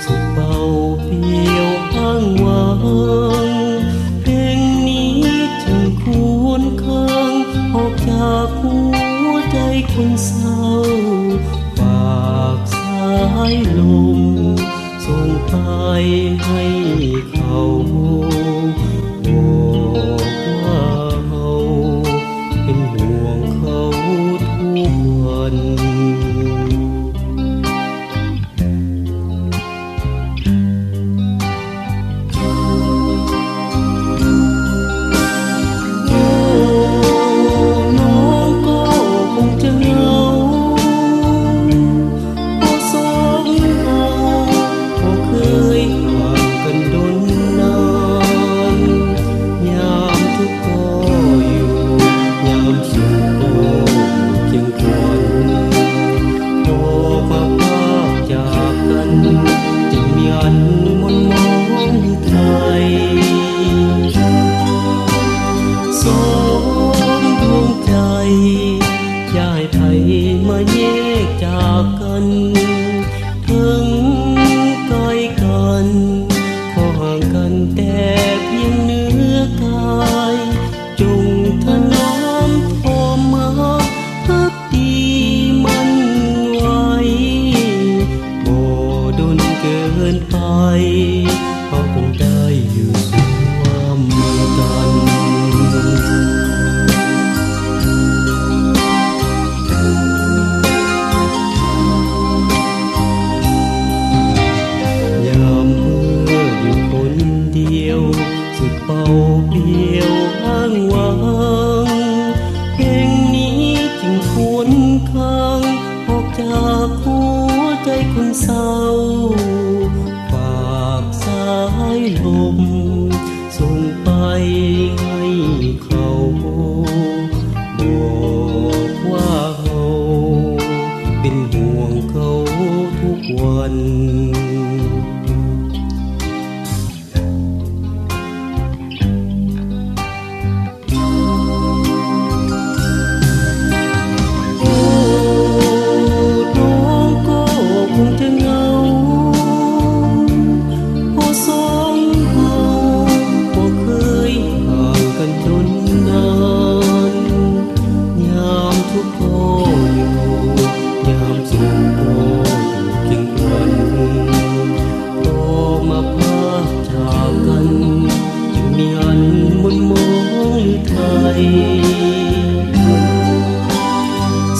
สุดเบาเพียวอ้างว้างเพลงนี้จึงควรค้างออกจากหัวใจคนเศร้าฝากสายลมส่งไปให้เขาบอกว่าเราเป็นห่วงเขาทุกวันมาแยกจากกันถึงใกล้กันขอห่างกันแต่เพียงเนื้อกายจงถนอมพอมาพักดีมันไว้บ่ดนเกินไปเพราะคงได้อยู่ร่วมกันสุดเบาเพียวอ้างว้างเพลงนี้จึงควรค้างออกจากหัวใจคนเศร้าฝากสายลมส่งไปให้เขาบอกว่าเราเป็นห่วงเขาทุกวัน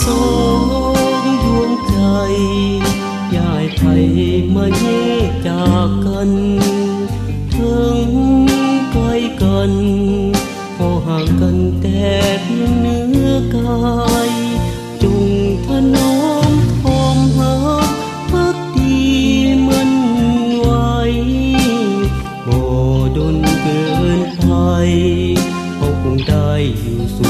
สองดวงใจย้ายไปมาแยกจากกันถึงใกล้กันพอห่างกันแต่เพียงเนื้อกายจงถนอมทอมหาพักดีมันไว้บ่ดนเกินไปเขาคงได้อยู่สุ